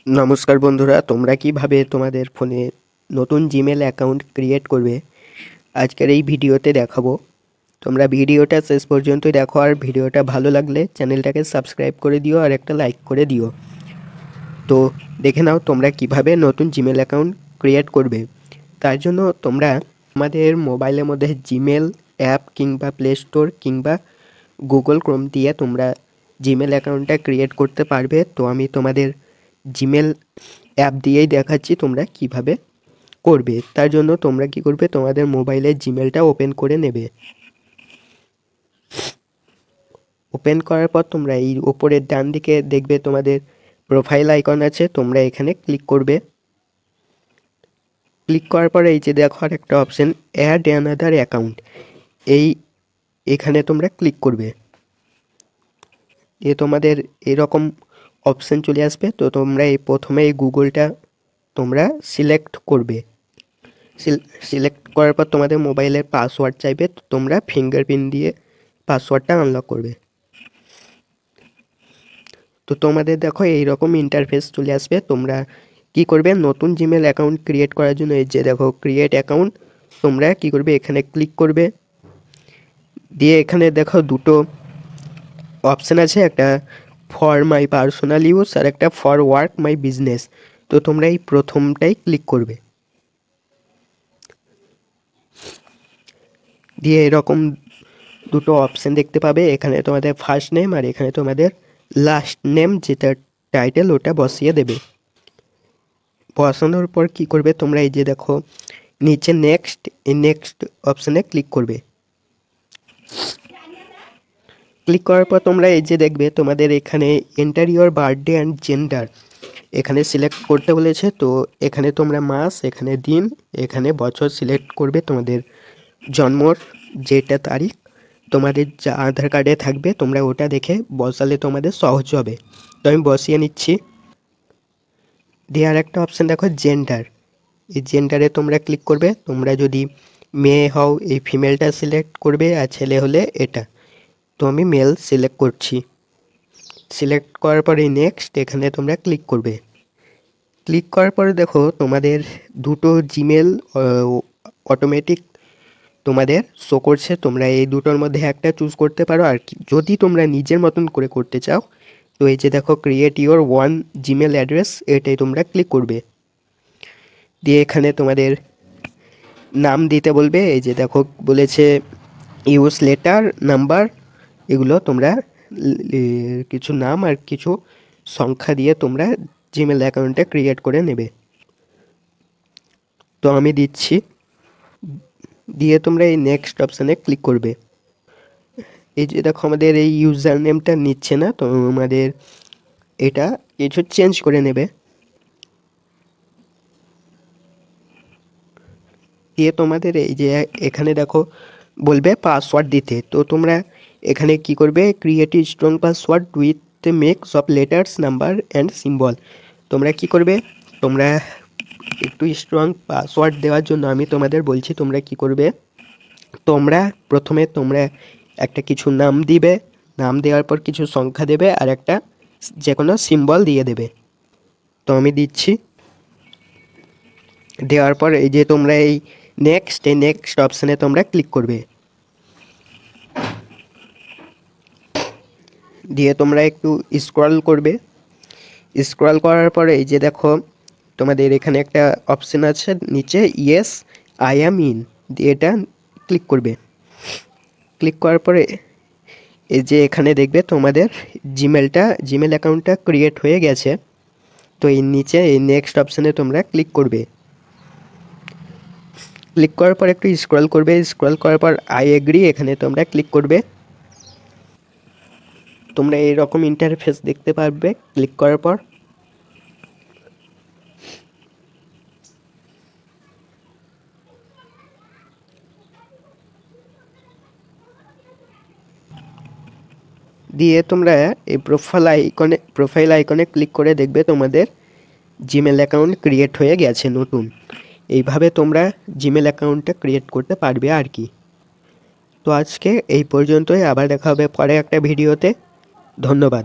নমস্কার বন্ধুরা, তোমরা কিভাবে তোমাদের ফোনে নতুন জিমেল অ্যাকাউন্ট ক্রিয়েট করবে আজকের এই ভিডিওতে দেখাবো। তোমরা ভিডিওটা শেষ পর্যন্ত দেখো, আর ভিডিওটা ভালো লাগলে চ্যানেলটাকে সাবস্ক্রাইব করে দিও আর একটা লাইক করে দিও। তো দেখে নাও তোমরা কিভাবে নতুন জিমেল অ্যাকাউন্ট ক্রিয়েট করবে। তার জন্য তোমরা আমাদের মোবাইলের মধ্যে জিমেল অ্যাপ কিংবা প্লে স্টোর কিংবা গুগল ক্রোম দিয়ে তোমরা জিমেল অ্যাকাউন্টটা ক্রিয়েট করতে পারবে। তো আমি তোমাদের জিমেল অ্যাপ দিয়েই দেখাচ্ছি তোমরা কিভাবে করবে। তার জন্য তোমরা কি করবে, তোমাদের মোবাইলের জিমেলটা ওপেন করে নেবে। ওপেন করার পর তোমরা এই উপরের ডান দিকে দেখবে তোমাদের প্রোফাইল আইকন আছে, তোমরা এখানে ক্লিক করবে। ক্লিক করার পরে এই যে দেখো আর একটা অপশন অ্যাড অ্যানাদার অ্যাকাউন্ট, এখানে তোমরা ক্লিক করবে। তোমাদের এরকম অপশন চলে আসবে। তো তোমরা এই প্রথমে এই গুগলটা তোমরা সিলেক্ট করবে। সিলেক্ট করার পর তোমাদের মোবাইলের পাসওয়ার্ড চাইবে, তো তোমরা ফিঙ্গারপ্রিন্ট দিয়ে পাসওয়ার্ডটা আনলক করবে। তো তোমাদের দেখো এইরকম ইন্টারফেস চলে আসবে। তোমরা কি করবে, নতুন জিমেল অ্যাকাউন্ট ক্রিয়েট করার জন্য এই যে দেখো ক্রিয়েট অ্যাকাউন্ট, তোমরা কি করবে এখানে ক্লিক করবে। দিয়ে এখানে দেখো দুটো অপশান আছে, একটা ফর মাই পার্সোনাল ইউজ আর একটা ফর ওয়ার্ক মাই বিজনেস। তো তোমরা এই প্রথমটাই ক্লিক করবে। দিয়ে এরকম দুটো অপশান দেখতে পাবে, এখানে তোমাদের ফার্স্ট নেম আর এখানে তোমাদের লাস্ট নেম, যেটা টাইটেল ওটা বসিয়ে দেবে। বসানোর পর কি করবে, তোমরা এই যে দেখো নিচে নেক্সট, এই নেক্সট অপশানে ক্লিক করবে। ক্লিক করার পর তোমরা এই যে দেখবে তোমাদের এখানে enter your birthday and gender এখানে সিলেক্ট করতে বলেছে। তো এখানে তোমরা মাস, এখানে দিন, এখানে বছর সিলেক্ট করবে, তোমাদের জন্মর যেটা তারিখ তোমাদের যা আধার কার্ডে থাকবে তোমরা ওটা দেখে বসালে তোমাদের সহজ হবে। তো আমি বসিয়ে নিচ্ছি। দিয়ে আর একটা অপশান দেখো জেন্ডার, এই জেন্ডারে তোমরা ক্লিক করবে। তোমরা যদি মেয়ে হও এই ফিমেলটা সিলেক্ট করবে, আর ছেলে হলে এটা। তো আমি মেল সিলেক্ট করছি। সিলেক্ট করার পরে নেক্সট এখানে তোমরা ক্লিক করবে। ক্লিক করার পরে দেখো তোমাদের দুটো জিমেল অটোমেটিক তোমাদের শো করছে। তোমরা এই দুটোর মধ্যে একটা চুজ করতে পারো, আর যদি তোমরা নিজের মতন করে করতে চাও তো এই যে দেখো create your one Gmail address, এটাই তোমরা ক্লিক করবে। দিয়ে এখানে তোমাদের নাম দিতে বলবে, এই যে দেখো বলেছে ইউজ লেটার নাম্বার, এগুলো তোমরা কিছু নাম আর কিছু সংখ্যা দিয়ে তোমরা জিমেল অ্যাকাউন্টটা ক্রিয়েট করে নেবে। তো আমি দিচ্ছি। দিয়ে তোমরা এই নেক্সট অপশানে ক্লিক করবে। এই যে দেখো আমাদের এই ইউজার নেমটা নিচ্ছে না, তো আমাদের এটা কিছু চেঞ্জ করে নেবে। দিয়ে তোমাদের এই যে এখানে দেখো বলবে পাসওয়ার্ড দিতে। তো তোমরা এখানে কি করবে, create strong password with mix of letters number and symbol. তোমরা কি করবে, তোমরা একটু স্ট্রং পাসওয়ার্ড দেওয়ার জন্য আমি তোমাদের বলছি তোমরা কি করবে, তোমরা প্রথমে তোমরা একটা কিছু নাম দিবে, নাম দেওয়ার পর কিছু সংখ্যা দেবে আর একটা যে কোনো সিম্বল দিয়ে দেবে। তো আমি দিচ্ছি। দেওয়ার পর এই যে তোমরা এই নেক্সট অপশানে তোমরা ক্লিক করবে। দিয়ে তোমরা একটু স্ক্রল করবে। স্ক্রল করার পরে এই যে দেখো তোমাদের এখানে একটা অপশান আছে নিচে ইয়েস আই অ্যাম ইন, দিয়ে এটা ক্লিক করবে। ক্লিক করার পরে এই যে এখানে দেখবে তোমাদের জিমেল অ্যাকাউন্টটা ক্রিয়েট হয়ে গেছে। তো এর নিচে এই নেক্সট অপশানে তোমরা ক্লিক করবে। ক্লিক করার পর একটু স্ক্রল করবে, স্ক্রল করার পর আই এগ্রি এখানে তোমরা ক্লিক করবে। তোমরা এইরকম ইন্টারফেস দেখতে পারবে ক্লিক করার পর। দিয়ে তোমরা এই প্রোফাইল আইকনে ক্লিক করে দেখবে তোমাদের জিমেল অ্যাকাউন্ট ক্রিয়েট হয়ে গেছে নতুন। এইভাবে তোমরা জিমেল অ্যাকাউন্টটা ক্রিয়েট করতে পারবে আর কি। তো আজকে এই পর্যন্তই, আবার দেখা হবে পরে একটা ভিডিওতে। ধন্যবাদ।